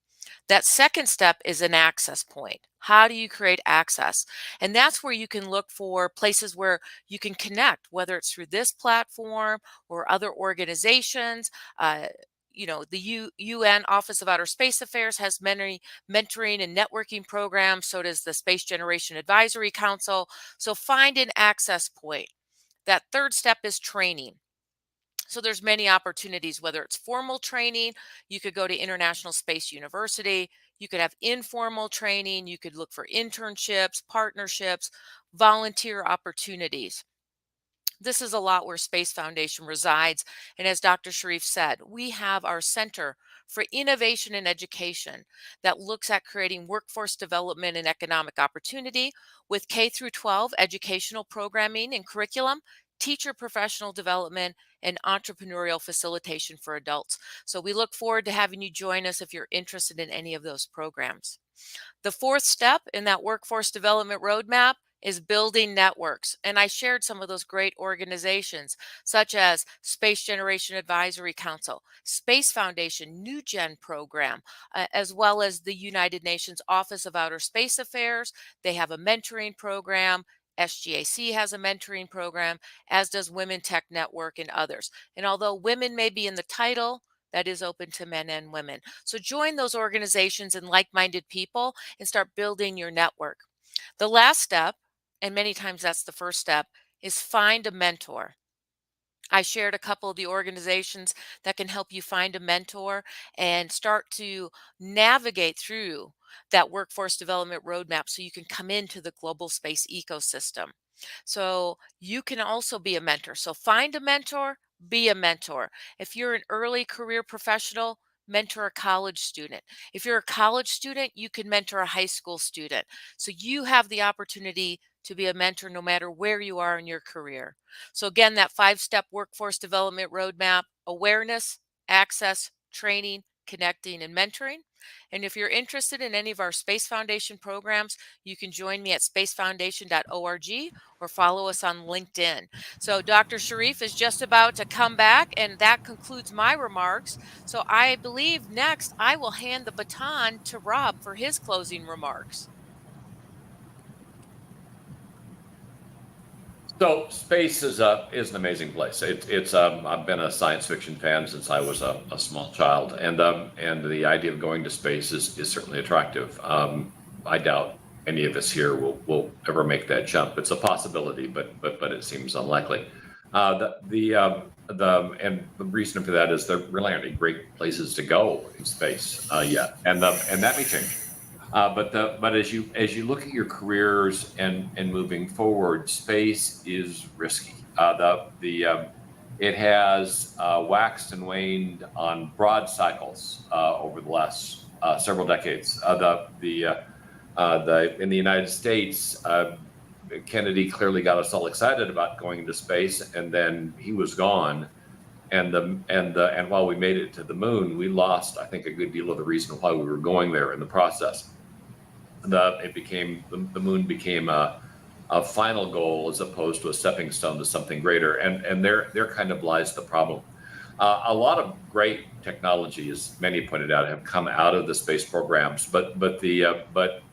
That second step is an access point. How do you create access? And that's where you can look for places where you can connect, whether it's through this platform or other organizations. The UN Office of Outer Space Affairs has many mentoring and networking programs. So does the Space Generation Advisory Council. So find an access point. That third step is training. So there's many opportunities, whether it's formal training, you could go to International Space University, you could have informal training, you could look for internships, partnerships, volunteer opportunities. This is a lot where Space Foundation resides. And as Dr. Sharif said, we have our Center for Innovation and Education that looks at creating workforce development and economic opportunity with K through 12 educational programming and curriculum, teacher professional development, and entrepreneurial facilitation for adults. So we look forward to having you join us if you're interested in any of those programs. The fourth step in that workforce development roadmap is building networks. And I shared some of those great organizations, such as Space Generation Advisory Council, Space Foundation New Gen Program, as well as the United Nations Office of Outer Space Affairs. They have a mentoring program. SGAC has a mentoring program, as does Women Tech Network and others. And although women may be in the title, that is open to men and women. So join those organizations and like-minded people and start building your network. The last step, and many times that's the first step, is find a mentor. I shared a couple of the organizations that can help you find a mentor and start to navigate through that workforce development roadmap so you can come into the global space ecosystem. So you can also be a mentor. So find a mentor, be a mentor. If you're an early career professional, mentor a college student. If you're a college student, you can mentor a high school student. So you have the opportunity to be a mentor no matter where you are in your career. So again, that 5-step workforce development roadmap: awareness, access, training, connecting, and mentoring. And if you're interested in any of our Space Foundation programs, you can join me at spacefoundation.org or follow us on LinkedIn. So Dr. Sharif is just about to come back, and that concludes my remarks. So I believe next I will hand the baton to Rob for his closing remarks. So space is an amazing place. I've been a science fiction fan since I was a small child, and the idea of going to space is certainly attractive. I doubt any of us here will ever make that jump. It's a possibility, but it seems unlikely. And the reason for that is there really aren't any great places to go in space yet, and that may change. But as you look at your careers and moving forward, space is risky. It has waxed and waned on broad cycles over the last several decades. In the United States, Kennedy clearly got us all excited about going into space, and then he was gone. And while we made it to the moon, we lost, I think, a good deal of the reason why we were going there in the process. The moon became a final goal as opposed to a stepping stone to something greater, and there kind of lies the problem. A lot of great technology, as many pointed out, have come out of the space programs, but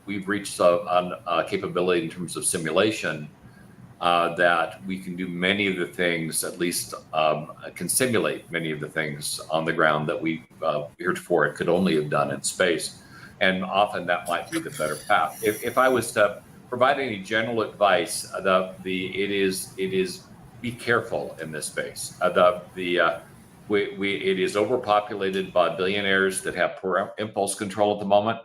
we've reached a capability in terms of simulation that we can do many of the things, at least can simulate many of the things on the ground that we heretofore could only have done in space. And often that might be the better path. If I was to provide any general advice, it is be careful in this space. It is overpopulated by billionaires that have poor impulse control at the moment.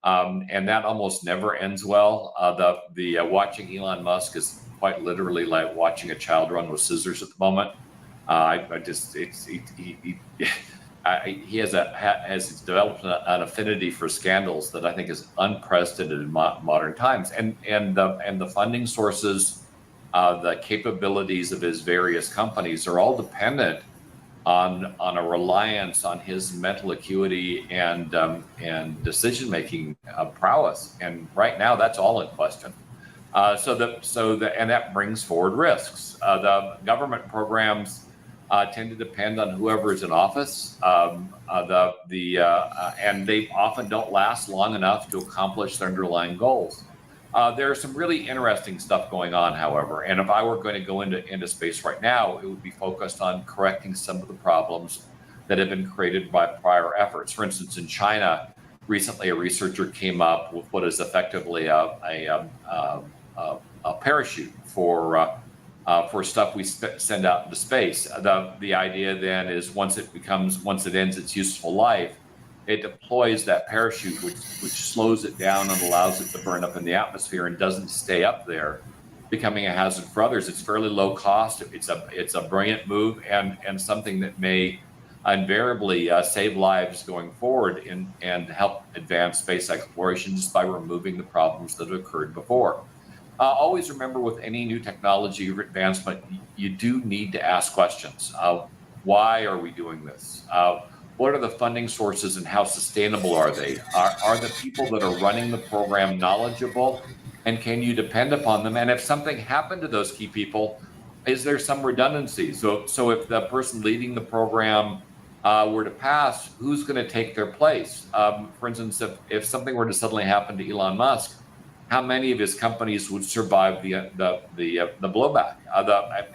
And that almost never ends well. Watching Elon Musk is quite literally like watching a child run with scissors at the moment. He has developed an affinity for scandals that I think is unprecedented in modern times. And the funding sources, the capabilities of his various companies are all dependent on a reliance on his mental acuity and decision-making prowess. And right now, that's all in question. And that brings forward risks. The government programs tend to depend on whoever is in office, and they often don't last long enough to accomplish their underlying goals. There's some really interesting stuff going on, however, and if I were going to go into space right now, it would be focused on correcting some of the problems that have been created by prior efforts. For instance, in China, recently a researcher came up with what is effectively a parachute for stuff we send out into space. The idea then is once it ends its useful life, it deploys that parachute, which slows it down and allows it to burn up in the atmosphere and doesn't stay up there, becoming a hazard for others. It's fairly low cost. It's a brilliant move and something that may invariably save lives going forward and help advance space exploration just by removing the problems that have occurred before. Always remember, with any new technology or advancement, you do need to ask questions. Why are we doing this? What are the funding sources and how sustainable are they? Are the people that are running the program knowledgeable, and can you depend upon them? And if something happened to those key people, is there some redundancy? So if the person leading the program were to pass, who's going to take their place? For instance, if something were to suddenly happen to Elon Musk, how many of his companies would survive the blowback?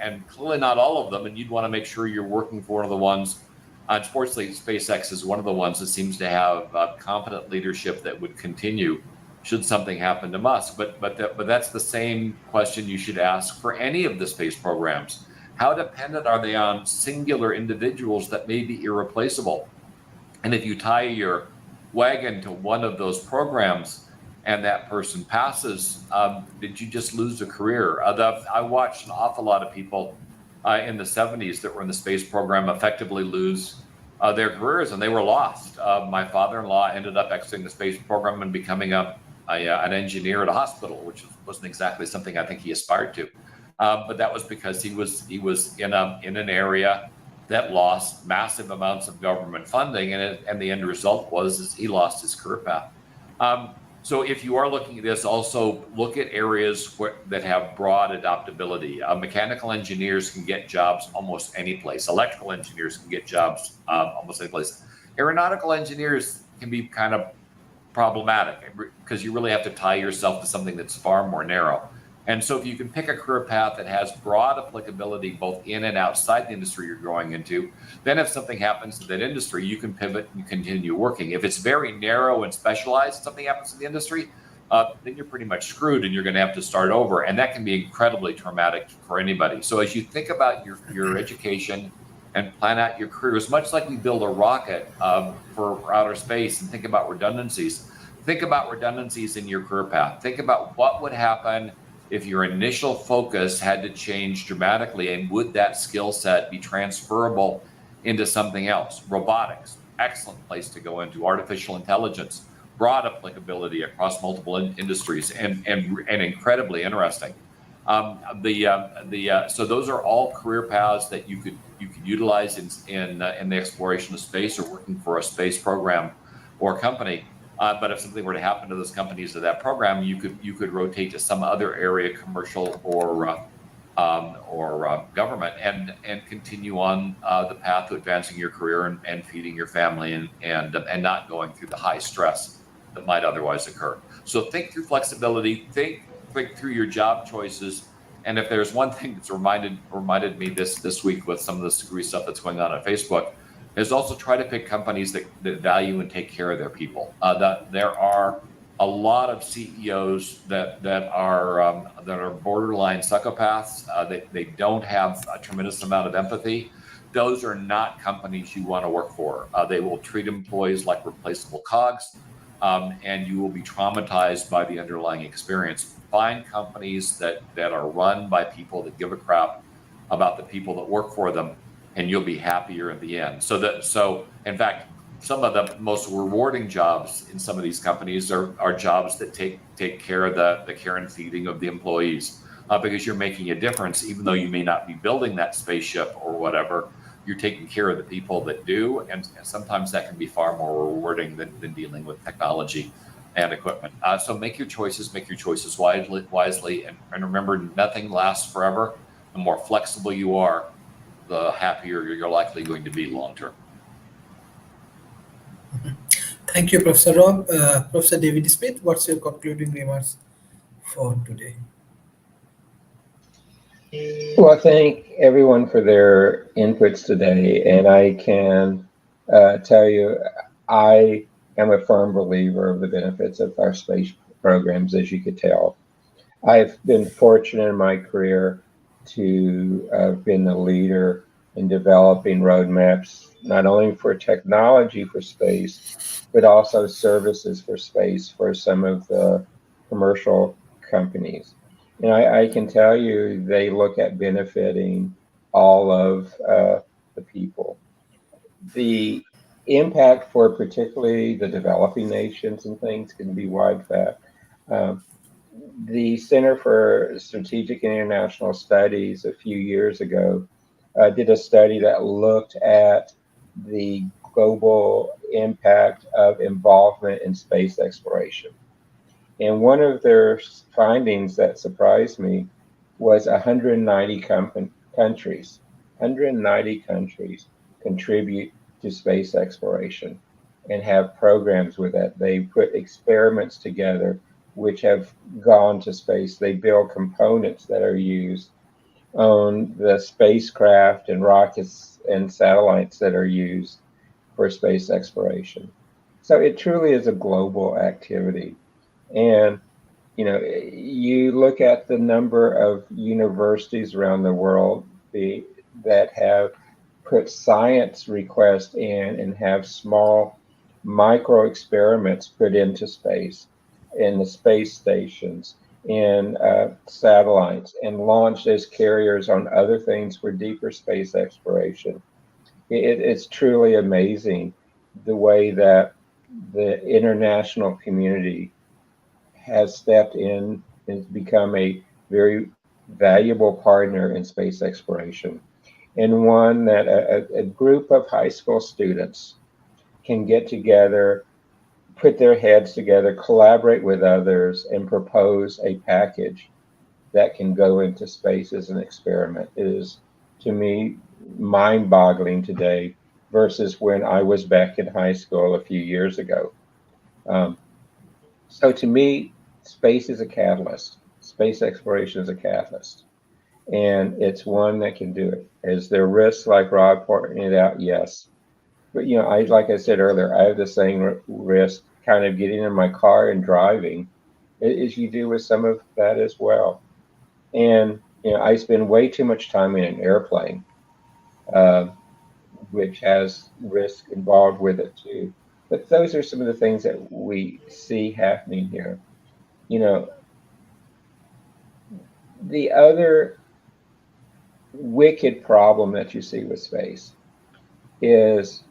And clearly not all of them. And you'd want to make sure you're working for one of the ones. Unfortunately, SpaceX is one of the ones that seems to have competent leadership that would continue should something happen to Musk. But that's the same question you should ask for any of the space programs. How dependent are they on singular individuals that may be irreplaceable? And if you tie your wagon to one of those programs and that person passes, did you just lose a career? I watched an awful lot of people in the 70s that were in the space program effectively lose their careers, and they were lost. My father-in-law ended up exiting the space program and becoming an engineer at a hospital, which wasn't exactly something I think he aspired to. But that was because he was in an area that lost massive amounts of government funding, and the end result was he lost his career path. So if you are looking at this, also look at areas that have broad adaptability. Mechanical engineers can get jobs almost any place. Electrical engineers can get jobs almost any place. Aeronautical engineers can be kind of problematic because you really have to tie yourself to something that's far more narrow. And so if you can pick a career path that has broad applicability both in and outside the industry you're going into, then if something happens to that industry, you can pivot and continue working. If it's very narrow and specialized, something happens to the industry, then you're pretty much screwed and you're going to have to start over. And that can be incredibly traumatic for anybody. So as you think about your education and plan out your careers, much like we build a rocket for outer space and think about redundancies, think about redundancies in your career path. Think about what would happen if your initial focus had to change dramatically, and would that skill set be transferable into something else? Robotics, excellent place to go into. Artificial intelligence, broad applicability across multiple industries, and incredibly interesting. So those are all career paths that you could utilize in the exploration of space, or working for a space program or company. But if something were to happen to those companies or that program, you could rotate to some other area, commercial or government, and continue on the path to advancing your career and feeding your family, and not going through the high stress that might otherwise occur. So think through flexibility, think through your job choices. And if there's one thing that's reminded me this week with some of this degree stuff that's going on Facebook, is also try to pick companies that value and take care of their people. That there are a lot of CEOs that are borderline psychopaths. They don't have a tremendous amount of empathy. Those are not companies you want to work for. They will treat employees like replaceable cogs, and you will be traumatized by the underlying experience. Find companies that are run by people that give a crap about the people that work for them, and you'll be happier in the end. So in fact, some of the most rewarding jobs in some of these companies are jobs that take care of the care and feeding of the employees, because you're making a difference. Even though you may not be building that spaceship or whatever, you're taking care of the people that do, and sometimes that can be far more rewarding than dealing with technology and equipment. So make your choices wisely, and remember, nothing lasts forever. The more flexible you are, the happier you're likely going to be long term. Thank you, Professor Rob. Professor David Smith, what's your concluding remarks for today? Well, I thank everyone for their inputs today, and I can tell you, I am a firm believer of the benefits of our space programs, as you could tell. I've been fortunate in my career to have been the leader in developing roadmaps, not only for technology for space, but also services for space for some of the commercial companies. And I can tell you, they look at benefiting all of the people. The impact for particularly the developing nations and things can be wide. The Center for Strategic and International Studies a few years ago did a study that looked at the global impact of involvement in space exploration. And one of their findings that surprised me was 190 countries. 190 countries contribute to space exploration and have programs with that. They put experiments together which have gone to space. They build components that are used on the spacecraft and rockets and satellites that are used for space exploration. So it truly is a global activity. And, you know, you look at the number of universities around the world that have put science requests in and have small micro experiments put into space, in the space stations, in satellites, and launched as carriers on other things for deeper space exploration. It's truly amazing the way that the international community has stepped in and become a very valuable partner in space exploration, and one that a group of high school students can get together, put their heads together, collaborate with others, and propose a package that can go into space as an experiment. It is, to me, mind-boggling today versus when I was back in high school a few years ago. So to me, space is a catalyst. Space exploration is a catalyst. And it's one that can do it. Is there risks, like Rob pointed out? Yes. But, you know, like I said earlier, I have the same risk kind of getting in my car and driving as you do with some of that as well. And, you know, I spend way too much time in an airplane, which has risk involved with it too. But those are some of the things that we see happening here. You know, the other wicked problem that you see with space is,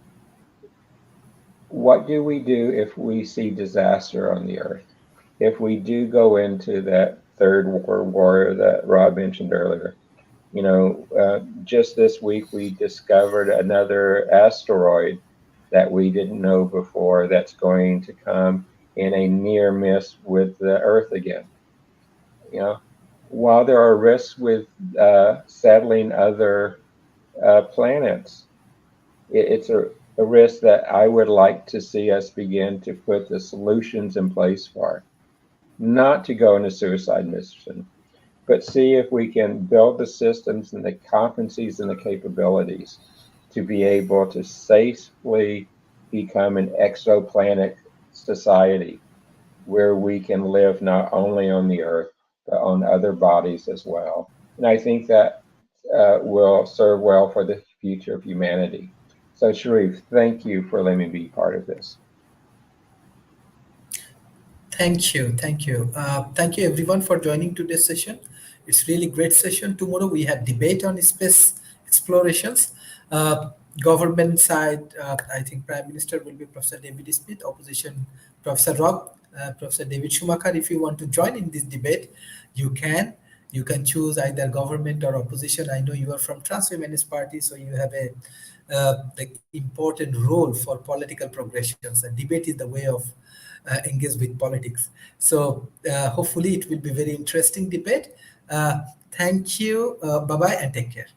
what do we do if we see disaster on the Earth? If we do go into that third world war that Rob mentioned earlier, just this week we discovered another asteroid that we didn't know before that's going to come in a near miss with the Earth again. While there are risks with settling other planets, it's a risk that I would like to see us begin to put the solutions in place for. Not to go on a suicide mission, but see if we can build the systems and the competencies and the capabilities to be able to safely become an exoplanet society where we can live not only on the Earth, but on other bodies as well. And I think that will serve well for the future of humanity. So Sharif, thank you for letting me be part of this. Thank you. Thank you everyone for joining today's session. It's really great session. Tomorrow we have debate on space explorations. Government side, I think Prime Minister will be Professor David Smith, opposition Professor Rob, Professor David Schumacher. If you want to join in this debate, you can. You can choose either government or opposition. I know you are from Trans-Humanist Party, so you have a the important role for political progressions. And debate is the way of engage with politics. So hopefully it will be very interesting debate. Thank you. Bye-bye and take care.